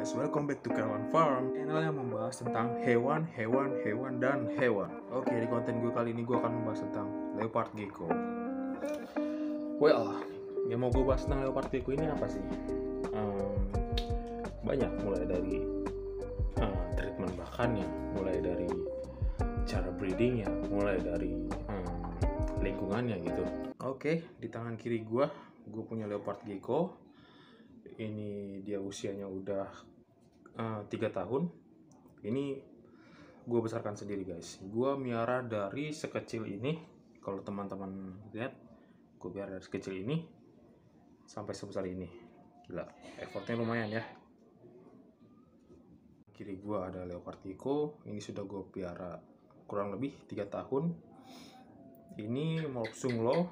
guys, welcome back to Kawan Farm, channel yang membahas tentang hewan, dan hewan. Oke, di konten gue kali ini gue akan membahas tentang leopard gecko. Well, yang mau gue bahas tentang leopard gecko ini apa sih? Banyak, mulai dari treatment pakannya, mulai dari cara breedingnya, mulai dari lingkungannya gitu. Oke, di tangan kiri gue punya leopard gecko. Ini dia usianya udah 3 tahun. Ini gue besarkan sendiri guys. Gue miara dari sekecil ini. Kalau teman-teman lihat, gue miara dari sekecil ini sampai sebesar ini. Gila, effortnya lumayan ya. Kiri gue ada leopard gecko. Ini sudah gue piara kurang lebih 3 tahun. Ini Morpsung Lo,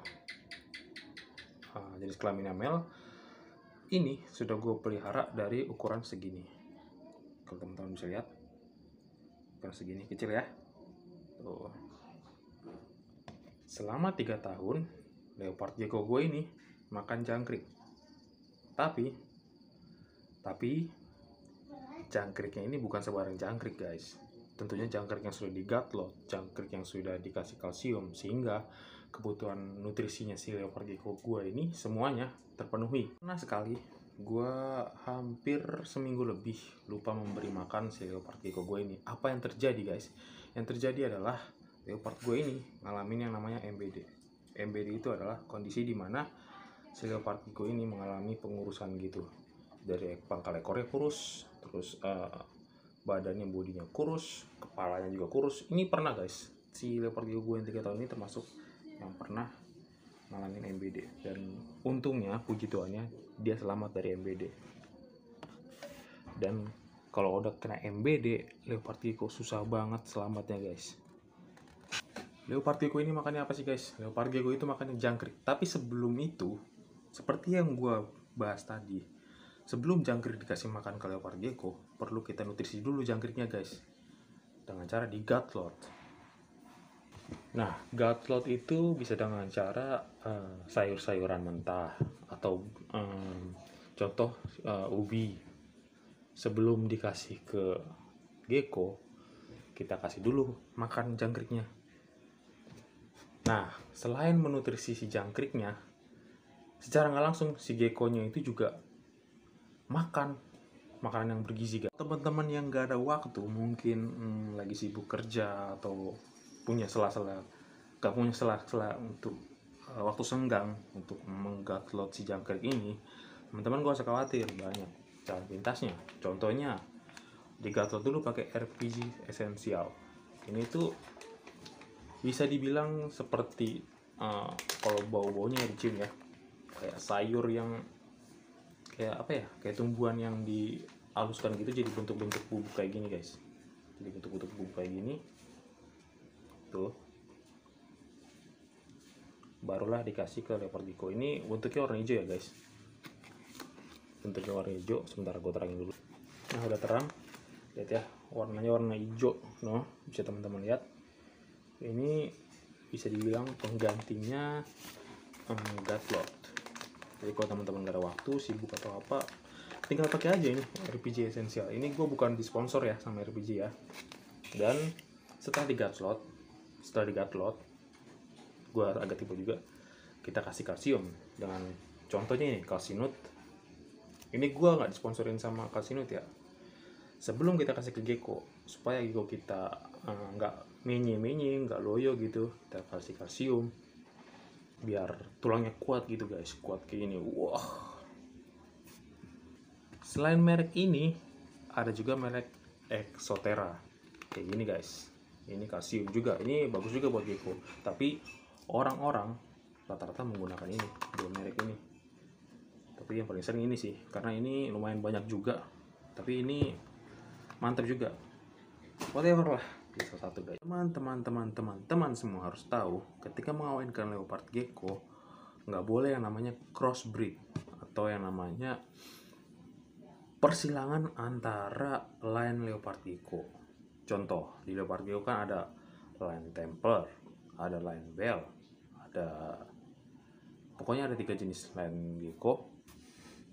jenis kelaminnya male. Ini sudah gue pelihara dari ukuran segini. Kalau teman-teman bisa lihat, ukuran segini, kecil ya. Tuh. Selama 3 tahun, leopard gecko gue ini makan jangkrik. Tapi jangkriknya ini bukan sembarang jangkrik guys. Tentunya jangkrik yang sudah digatlot, jangkrik yang sudah dikasih kalsium, sehingga kebutuhan nutrisinya si leopard gecko gue ini semuanya terpenuhi. Pernah sekali gue hampir seminggu lebih lupa memberi makan si leopard gecko gue ini. Apa yang terjadi guys? Yang terjadi adalah leopard gue ini ngalamin yang namanya MBD. MBD itu adalah kondisi di mana si leopard gecko ini mengalami pengurusan gitu. Dari pangkal ekornya kurus, terus badannya, bodinya kurus, kepalanya juga kurus. Ini pernah guys, si leopard gecko gue yang 3 tahun ini termasuk yang pernah ngalamin MBD. Dan untungnya, puji Tuhannya, dia selamat dari MBD. Dan kalau udah kena MBD, leopard gecko susah banget selamatnya guys. Leopard gecko ini makannya apa sih guys? Leopard gecko itu makannya jangkrik. Tapi sebelum itu, seperti yang gue bahas tadi, sebelum jangkrik dikasih makan ke leopard gecko, perlu kita nutrisi dulu jangkriknya guys, dengan cara di gutlot. Nah, gutlot itu bisa dengan cara sayur-sayuran mentah atau contoh ubi. Sebelum dikasih ke gecko, kita kasih dulu makan jangkriknya. Nah, selain menutrisi si jangkriknya, secara nggak langsung si geckonya itu juga makan makanan yang bergizi guys. Teman-teman yang nggak ada waktu, mungkin lagi sibuk kerja atau punya sela-sela, gak punya sela-sela untuk waktu senggang untuk menggatlot si jangkrik ini, teman-teman gak usah khawatir, banyak cara pintasnya. Contohnya, digatlot dulu pakai RPG esensial. Ini tuh bisa dibilang seperti kalau bau-baunya dicium ya, kayak sayur yang kayak apa ya, kayak tumbuhan yang dihaluskan gitu jadi bentuk-bentuk bubuk kayak gini guys. Jadi bentuk-bentuk bubuk kayak gini tuh, barulah dikasih ke leopard gecko. Ini bentuknya warna hijau ya guys, bentuknya warna hijau. Sebentar gue terangin dulu. Nah, udah terang, lihat ya, warnanya warna hijau. No, bisa teman-teman lihat. Ini bisa dibilang penggantinya gutlot. Jadi kalau teman-teman gak ada waktu, sibuk atau apa, tinggal pakai aja ini RPG esensial. Ini gue bukan disponsor ya sama RPG ya. Dan setelah digatlot, gue agak tipe juga, kita kasih kalsium dengan contohnya ini Calcinut. Ini gue nggak disponsorin sama Calcinut ya. Sebelum kita kasih ke gecko, supaya gecko kita nggak menye-menye, nggak loyo gitu, kita kasih kalsium biar tulangnya kuat gitu guys, kuat kayak gini. Wah. Selain merek ini, ada juga merek Exotera kayak gini guys. Ini kalsium juga, ini bagus juga buat gecko. Tapi orang-orang rata-rata menggunakan ini, dua merek ini. Tapi yang paling sering ini sih, karena ini lumayan banyak juga. Tapi ini mantap juga. Whatever lah, bisa satu guys. Teman-teman semua harus tahu, ketika mengawinkan leopard gecko, nggak boleh yang namanya crossbreed atau yang namanya persilangan antara line leopard gecko. Contoh, di leopard gecko kan ada line Templar, ada line Bell, pokoknya ada 3 jenis line gecko.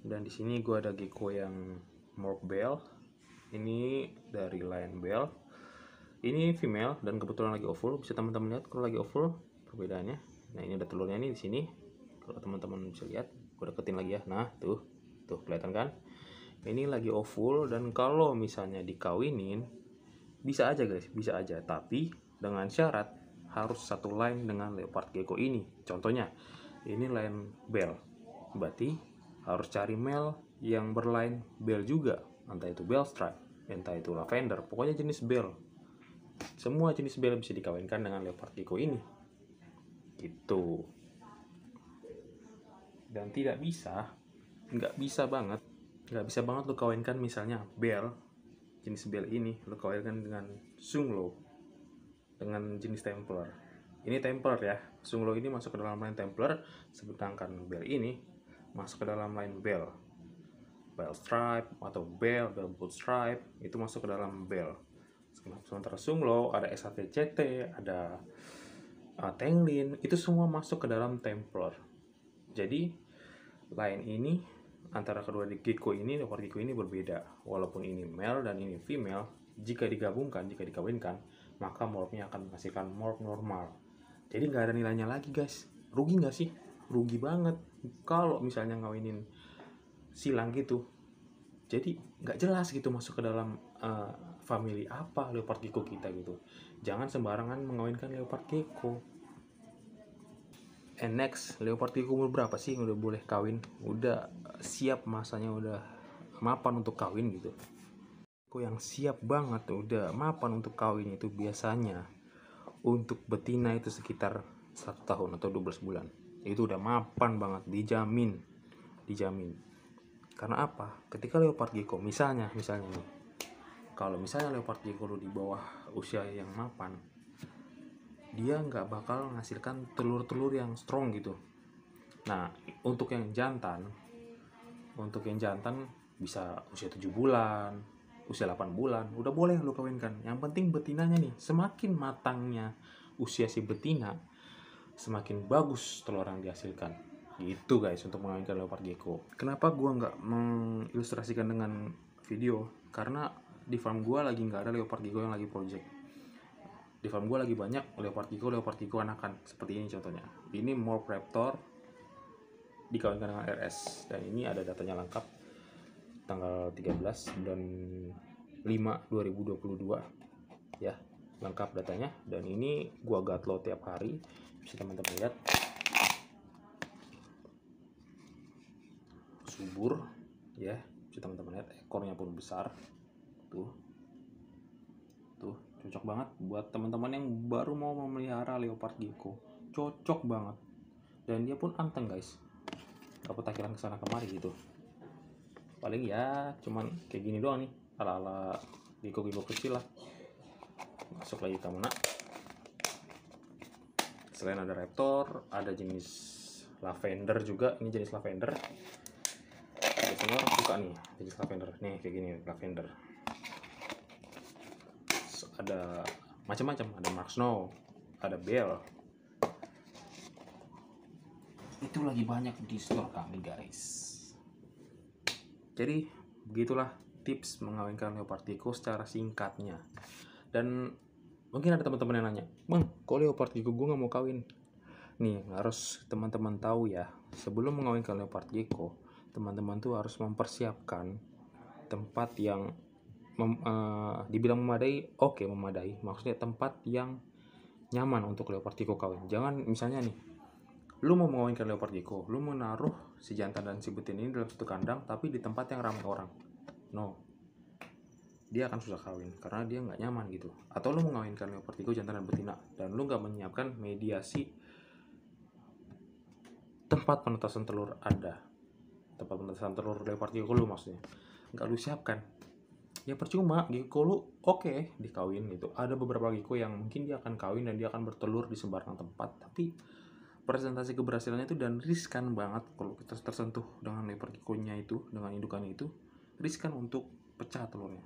Dan di sini gue ada gecko yang Morph Bell. Ini dari Lion Bell. Ini female dan kebetulan lagi ovul. Bisa teman-teman lihat kalau lagi ovul perbedaannya. Nah, ini ada telurnya nih di sini. Kalau teman-teman bisa lihat, gue deketin lagi ya. Nah, tuh kelihatan kan? Ini lagi ovul, dan kalau misalnya dikawinin bisa aja guys, bisa aja. Tapi dengan syarat harus satu line dengan leopard gecko ini. Contohnya, ini Lion Bell. Berarti harus cari male yang berline bell juga, entah itu bell stripe, entah itu lavender, pokoknya jenis bell. Semua jenis bell bisa dikawinkan dengan leopard gecko ini, gitu. Dan nggak bisa banget lo kawinkan misalnya bell, jenis bell ini lo kawinkan dengan sunglo, dengan jenis templar. Ini templar ya, sunglo ini masuk ke dalam line templar, sedangkan bell ini masuk ke dalam line bell stripe atau bell boot stripe, itu masuk ke dalam bell. Sementara sunglo ada SATCT, ada tenglin, itu semua masuk ke dalam templar. Jadi line ini antara kedua gecko ini, leopard gecko ini berbeda. Walaupun ini male dan ini female, jika digabungkan, jika dikawinkan, maka morphnya akan menghasilkan morph normal. Jadi nggak ada nilainya lagi guys. Rugi nggak sih? Rugi banget kalau misalnya ngawinin silang gitu. Jadi nggak jelas gitu masuk ke dalam family apa leopard gecko kita gitu. Jangan sembarangan mengawinkan leopard gecko. And next, leopard gecko umur berapa sih udah boleh kawin? Udah siap masanya, udah mapan untuk kawin gitu. Gecko yang siap banget, udah mapan untuk kawin itu biasanya untuk betina itu sekitar 1 tahun atau 12 bulan. Itu udah mapan banget, dijamin. Karena apa? Ketika leopard gecko misalnya nih, kalau misalnya leopard gecko lu di bawah usia yang mapan, dia nggak bakal menghasilkan telur-telur yang strong gitu. Nah, untuk yang jantan bisa usia 7 bulan, usia 8 bulan, udah boleh lu kawinkan. Yang penting betinanya nih, semakin matangnya usia si betina, semakin bagus telur yang dihasilkan. Gitu guys untuk mengawinkan leopard gecko. Kenapa gua nggak mengilustrasikan dengan video? Karena di farm gua lagi nggak ada leopard gecko yang lagi project. Di farm gua lagi banyak leopard gecko anakan. Seperti ini contohnya. Ini Morph Raptor dikawinkan dengan RS, dan ini ada datanya lengkap tanggal 13 bulan 5 2022 ya, lengkap datanya. Dan ini gua gatlo tiap hari, bisa teman-teman lihat. Subur ya, bisa teman-teman lihat, ekornya pun besar. Tuh cocok banget buat teman-teman yang baru mau memelihara leopard gecko, cocok banget. Dan dia pun anteng guys, gak petakilan kesana kemari gitu. Paling ya cuman kayak gini doang nih, ala-ala gecko kecil lah. Masuk lagi ke mana, selain ada raptor, ada jenis lavender juga. Ini jenis lavender, biasanya orang suka nih jenis lavender nih, kayak gini lavender. Ada macam-macam, ada Mark Snow, ada Bell. Itu lagi banyak di store kami guys. Jadi begitulah tips mengawinkan leopard gecko secara singkatnya. Dan mungkin ada teman-teman yang nanya, "Bang, kok leopard gecko gue nggak mau kawin?" Nih, harus teman-teman tahu ya, sebelum mengawinkan leopard gecko, teman-teman tuh harus mempersiapkan tempat yang dibilang memadai. Oke, memadai, maksudnya tempat yang nyaman untuk leopard gecko kawin. Jangan misalnya nih, lu mau mengawinkan leopard gecko, lu mau naruh si jantan dan si betina ini dalam satu kandang tapi di tempat yang ramai orang. No, dia akan susah kawin karena dia nggak nyaman gitu. Atau lu mengawinkan leopard gecko jantan dan betina dan lu nggak menyiapkan mediasi tempat penetasan telur, tempat penetasan telur leopard gecko lu maksudnya nggak lu siapkan, ya percuma. Gecko lu oke dikawin gitu. Ada beberapa gecko yang mungkin dia akan kawin dan dia akan bertelur di sembarang tempat, tapi presentasi keberhasilannya itu dan riskan banget kalau kita tersentuh dengan leopard gecko-nya itu, dengan indukannya itu, riskan untuk pecah telurnya.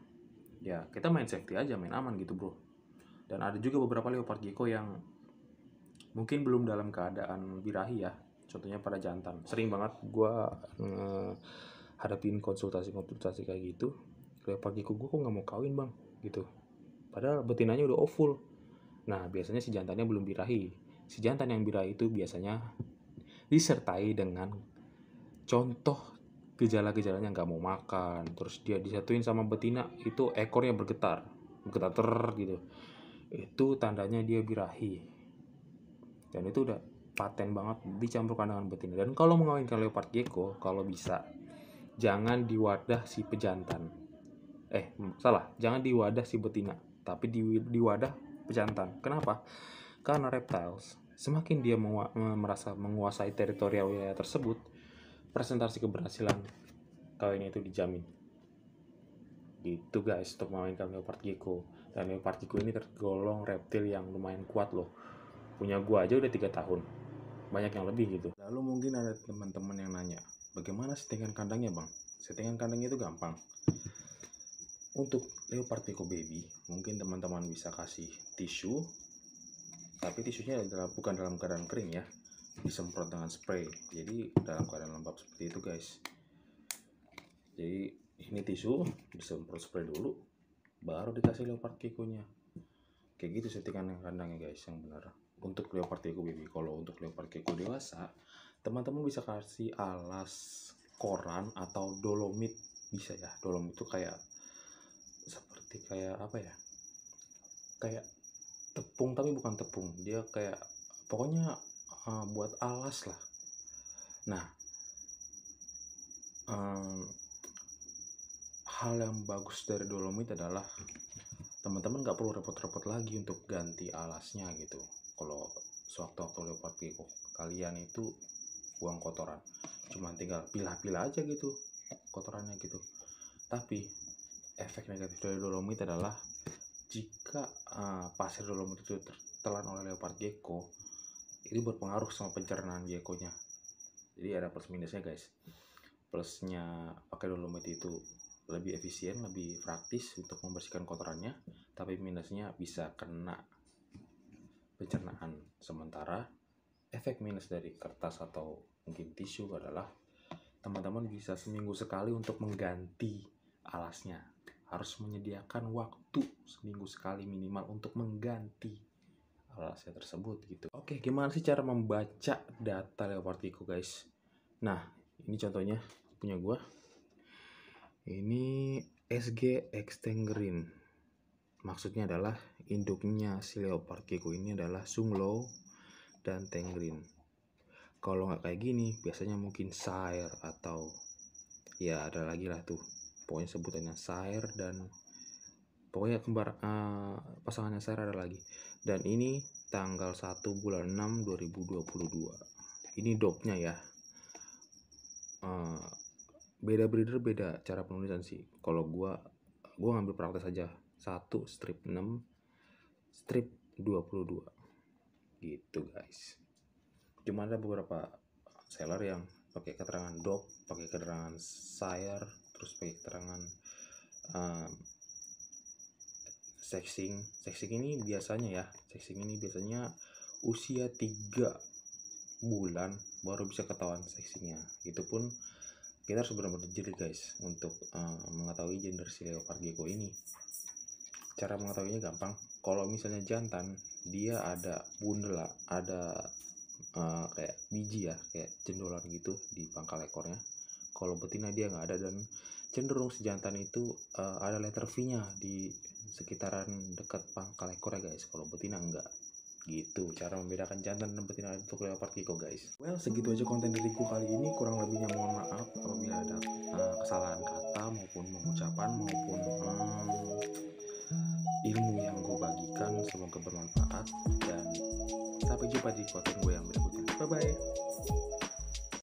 Ya kita main safety aja, main aman gitu bro. Dan ada juga beberapa leopard gecko yang mungkin belum dalam keadaan birahi ya, contohnya pada jantan. Sering banget gue hadapin konsultasi kayak gitu, leopard gecko gue kok nggak mau kawin bang gitu, padahal betinanya udah full. Nah biasanya si jantannya belum birahi. Si jantan yang birahi itu biasanya disertai dengan contoh gejala-gejalanya nggak mau makan, terus dia disatuin sama betina itu ekornya bergetar ter gitu, itu tandanya dia birahi. Dan itu udah paten banget dicampurkan dengan betina. Dan kalau mengawinkan leopard gecko, kalau bisa jangan di wadah si pejantan. Jangan di wadah si betina, tapi di wadah pejantan. Kenapa? Karena reptiles semakin dia merasa menguasai teritorial wilayah tersebut, presentasi keberhasilan kawinnya itu dijamin. Gitu guys untuk mengawinkan leopard gecko. Dan leopard gecko ini tergolong reptil yang lumayan kuat loh. Punya gua aja udah 3 tahun. Banyak yang lebih gitu. Lalu mungkin ada teman-teman yang nanya, bagaimana settingan kandangnya bang? Settingan kandangnya itu gampang. Untuk leopard gecko baby, mungkin teman-teman bisa kasih tisu, tapi tisunya bukan dalam keadaan kering ya, disemprot dengan spray. Jadi dalam keadaan lembab seperti itu guys. Jadi ini tisu disemprot spray dulu, baru dikasih leopard gecko-nya. Kayak gitu settingan kandangnya guys yang benar. Untuk leopard gecko baby. Kalau untuk leopard gecko dewasa, teman-teman bisa kasih alas koran atau dolomit, bisa ya. Dolomit itu kayak seperti kayak apa ya, kayak tepung tapi bukan tepung, dia kayak pokoknya buat alas lah. Nah hal yang bagus dari dolomit adalah teman-teman nggak perlu repot-repot lagi untuk ganti alasnya gitu. Kalau sewaktu-waktu leopard gecko kalian itu buang kotoran, cuma tinggal pilah-pilah aja gitu kotorannya gitu. Tapi efek negatif dari dolomit adalah jika pasir dolomit itu tertelan oleh leopard gecko, itu berpengaruh sama pencernaan gecko-nya. Jadi ada plus minusnya guys. Plusnya pakai dolomit itu lebih efisien, lebih praktis untuk membersihkan kotorannya, tapi minusnya bisa kena pencernaan. Sementara efek minus dari kertas atau mungkin tisu adalah teman-teman bisa seminggu sekali untuk mengganti alasnya. Harus menyediakan waktu seminggu sekali minimal untuk mengganti alasnya tersebut gitu. Oke, gimana sih cara membaca data leopard gecko guys? Nah, ini contohnya punya gua. Ini SG Extengrin. Maksudnya adalah induknya si leopard gecko ini adalah Sunglow dan Tengrin. Kalau nggak kayak gini, biasanya mungkin Sire atau ya ada lagi lah tuh. Pokoknya sebutannya Sire dan pokoknya pasangannya Sire ada lagi. Dan ini tanggal 1 bulan 6 2022. Ini dopnya ya. Beda breeder beda cara penulisan sih. Kalau gua ngambil praktis aja. 1 strip 6 strip 22 gitu guys. Cuma ada beberapa seller yang pakai keterangan dop, pakai keterangan sire, terus pakai keterangan sexing ini biasanya usia 3 bulan baru bisa ketahuan sexingnya. Itu pun kita harus benar-benar jeli guys untuk mengetahui gender si leopard gecko ini. Cara mengetahuinya gampang. Kalau misalnya jantan, dia ada bundel, ada kayak biji ya, kayak cendolan gitu di pangkal ekornya. Kalau betina dia nggak ada, dan cenderung si jantan itu ada letter V-nya di sekitaran dekat pangkal ekornya guys. Kalau betina enggak. Gitu cara membedakan jantan dan betina untuk leopard gecko guys. Well, segitu aja konten dariku kali ini. Kurang lebihnya mohon maaf apabila ada kesalahan kata maupun pengucapan maupun ilmu yang gue bagikan. Semoga bermanfaat dan sampai jumpa di konten gue yang berikutnya. Bye bye.